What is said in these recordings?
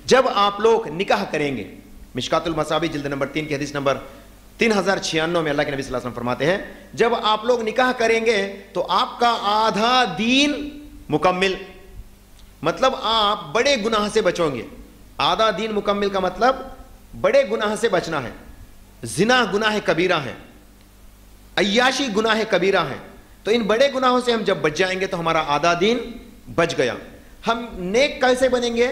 جب آپ لوگ نکاح کریں گے، مشکات المصابیح جلد نمبر 3 کی حدیث نمبر 3096 میں اللہ کے نبی صلی اللہ علیہ وسلم فرماتے ہیں جب آپ لوگ نکاح کریں گے تو آپ کا آدھا دین مکمل، مطلب آپ بڑے گناہ سے بچو گے. آدھا دین مکمل کا مطلب بڑے گناہ سے بچنا ہے. زنا گناہ کبیرہ ہے، عیاشی گناہ کبیرہ ہے. تو ان بڑے گناہوں سے ہم جب بچ جائیں گے تو ہمارا آدھا دین بچ گیا. ہم نیک کیسے بنیں گے؟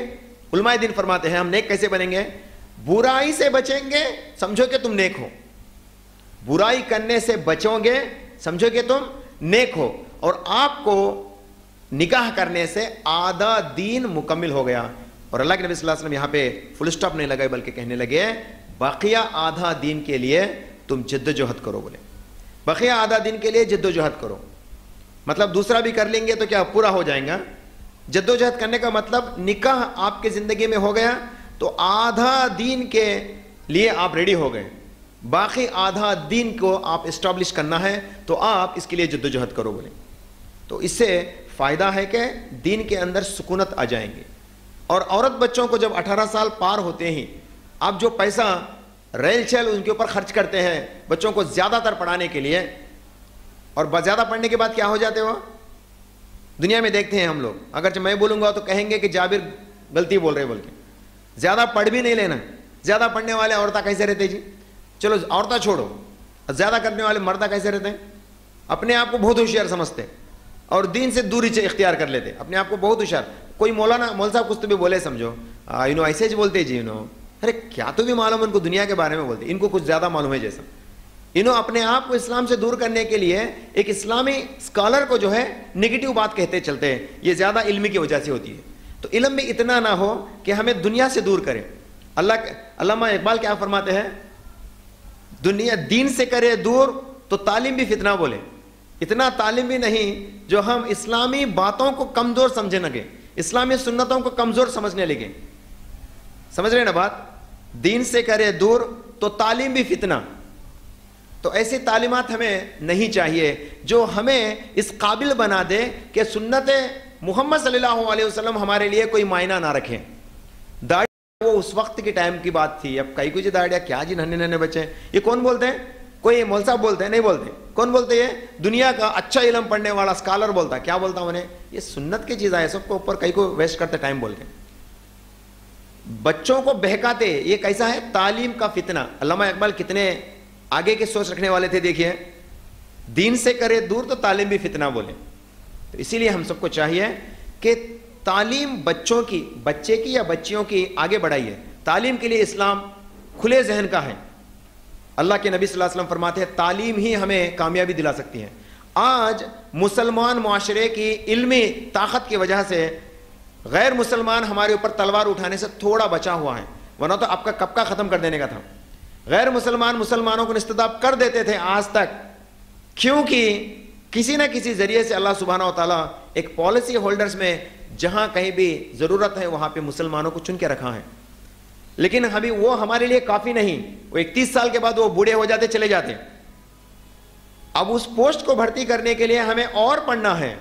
علماء دین فرماتے ہیں ہم نیک کیسے بنیں گے؟ برائی سے بچیں گے، سمجھو کہ تم نیک ہو. برائی کرنے سے بچو گے، سمجھو کہ تم نیک ہو. اور آپ کو نکاح کرنے سے آدھا دین مکمل ہو گیا. اور اللہ کے نبی صلی اللہ علیہ وسلم یہاں پہ فل اسٹاپ نہیں لگائے بلکہ کہنے لگے بقیہ آدھا دین کے لیے تم جد و جہد کرو. بولے بقیہ آدھا دن کے لیے جد و جہد کرو، مطلب دوسرا بھی کر لیں گے تو کیا پورا ہو جائیں گا. جد و جہد کرنے کا مطلب نکاح آپ کے زندگی میں ہو گیا تو آدھا دین کے لیے آپ ریڈی ہو گئے. باقی آدھا دین کو آپ اسٹیبلش کرنا ہے تو آپ اس کے لیے جد و جہد کرو. بولے تو اس سے فائدہ ہے کہ دین کے اندر سکونت آ جائیں گے. اور عورت بچوں کو جب 18 سال پار ہوتے ہی آپ جو پیسہ ریل چل ان کے اوپر خرچ کرتے ہیں بچوں کو زیادہ تر پڑھانے کے لیے، اور زیادہ پڑھنے کے بعد کیا ہو جاتے ہو دنیا میں دیکھتے ہیں ہم لوگ. اگرچہ میں بولوں گا تو کہیں گے کہ جابر غلطی بول رہے بول کے. زیادہ پڑھ بھی نہیں لینا. زیادہ پڑھنے والے عورتیں کیسے رہتے جی؟ چلو عورتیں چھوڑو، زیادہ کرنے والے مردہ کیسے رہتے ہیں؟ اپنے آپ کو بہت ہوشیار سمجھتے اور دین سے دوری سے اختیار کر لیتے اپنے آپ کو بہت ہوشیار. کوئی مول صاحب کچھ تو بھی بولے سمجھو ایسے ہی بولتے جی ارے کیا تو بھی معلوم ان کو دنیا کے بارے میں بولتے، ان کو کچھ زیادہ معلوم ہے جیسا. اپنے آپ کو اسلام سے دور کرنے کے لیے ایک اسلامی اسکالر کو جو ہے نگیٹو بات کہتے چلتے ہیں. یہ زیادہ علم کی وجہ سے ہوتی ہے. تو علم بھی اتنا نہ ہو کہ ہمیں دنیا سے دور کرے. علامہ اقبال کیا فرماتے ہیں؟ دنیا دین سے کرے دور تو تعلیم بھی فتنہ. بولے اتنا تعلیم بھی نہیں جو ہم اسلامی باتوں کو کمزور سمجھنے لگے، اسلامی سنتوں کو کمزور سمجھنے لگے. سمجھ رہے نا بات؟ دین سے کرے دور تو تعلیم بھی فتنہ. تو ایسی تعلیمات ہمیں نہیں چاہیے جو ہمیں اس قابل بنا دے کہ سنت محمد صلی اللہ علیہ وسلم ہمارے لیے کوئی معنی نہ رکھیں. داڑھی وہ اس وقت کی ٹائم کی بات تھی. اب کئی کچھ داڑیاں کیا جی، ننھے ننھے بچے. یہ کون بولتے ہیں؟ کوئی مول صاحب بولتے ہیں؟ نہیں بولتے. کون بولتے ہیں؟ دنیا کا اچھا علم پڑھنے والا اسکالر بولتا. کیا بولتا انہیں؟ یہ سنت کی چیز ہے، سب کو اوپر کئی کو ویسٹ کرتے ٹائم بول کے بچوں کو بہکاتے. یہ کیسا ہے؟ تعلیم کا فتنہ. علامہ اقبال کتنے آگے کے سوچ رکھنے والے تھے دیکھیے. دین سے کرے دور تو تعلیم بھی فتنہ بولے. تو اسی لیے ہم سب کو چاہیے کہ تعلیم بچوں کی، بچے کی یا بچیوں کی آگے بڑھائیے. تعلیم کے لیے اسلام کھلے ذہن کا ہے. اللہ کے نبی صلی اللہ علیہ وسلم فرماتے ہیں تعلیم ہی ہمیں کامیابی دلا سکتی ہے. آج مسلمان معاشرے کی علمی طاقت کی وجہ سے غیر مسلمان ہمارے اوپر تلوار اٹھانے سے تھوڑا بچا ہوا ہے، ورنہ تو آپ کا کب کا ختم کر دینے کا تھا. غیر مسلمان مسلمانوں کو نستداب کر دیتے تھے آج تک، کیونکہ کسی نہ کسی ذریعے سے اللہ سبحانہ و تعالیٰ ایک پالیسی ہولڈرز میں جہاں کہیں بھی ضرورت ہے وہاں پہ مسلمانوں کو چن کے رکھا ہے. لیکن ابھی وہ ہمارے لیے کافی نہیں. وہ 31 سال کے بعد وہ بوڑھے ہو جاتے چلے جاتے. اب اس پوسٹ کو بھرتی کرنے کے لیے ہمیں اور پڑھنا ہے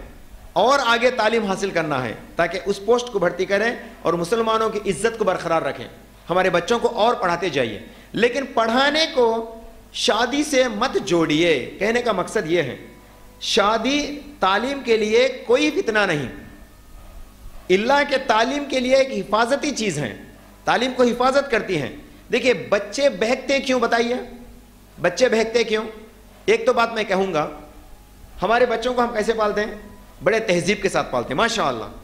اور آگے تعلیم حاصل کرنا ہے تاکہ اس پوسٹ کو بھرتی کریں اور مسلمانوں کی عزت کو برقرار رکھیں. ہمارے بچوں کو اور پڑھاتے جائیے، لیکن پڑھانے کو شادی سے مت جوڑیے. کہنے کا مقصد یہ ہے شادی تعلیم کے لیے کوئی فتنہ نہیں، اللہ کے تعلیم کے لیے ایک حفاظتی چیز ہے. تعلیم کو حفاظت کرتی ہیں. دیکھیے بچے بہکتے کیوں؟ بتائیے بچے بہکتے کیوں؟ ایک تو بات میں کہوں گا، ہمارے بچوں کو ہم کیسے پالتے ہیں؟ بڑے تہذیب کے ساتھ پالتے ہیں. ماشاء اللہ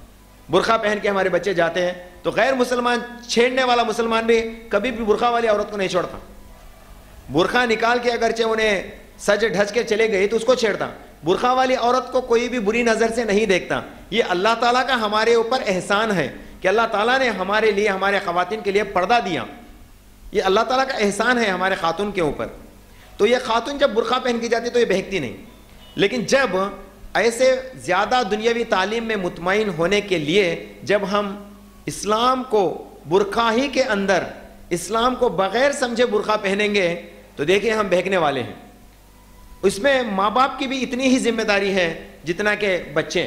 برقع پہن کے ہمارے بچے جاتے ہیں تو غیر مسلمان چھیڑنے والا مسلمان بھی کبھی بھی برقع والی عورت کو نہیں چھوڑتا. برقع نکال کے اگرچہ انہیں سج ڈھج کے چلے گئی تو اس کو چھیڑتا. برقع والی عورت کو کوئی بھی بری نظر سے نہیں دیکھتا. یہ اللہ تعالیٰ کا ہمارے اوپر احسان ہے کہ اللہ تعالیٰ نے ہمارے لیے، ہمارے خواتین کے لیے پردہ دیا. یہ اللہ تعالیٰ کا احسان ہے ہمارے خاتون کے اوپر. تو یہ خاتون جب برقع پہن کی جاتی تو یہ بہکتی نہیں. لیکن جب ایسے زیادہ دنیاوی تعلیم میں مطمئن ہونے کے لیے جب ہم اسلام کو برقع ہی کے اندر، اسلام کو بغیر سمجھے برقع پہنیں گے تو دیکھیں ہم بہکنے والے ہیں. اس میں ماں باپ کی بھی اتنی ہی ذمہ داری ہے جتنا کہ بچے.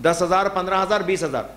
10,000, 15,000, 20,000।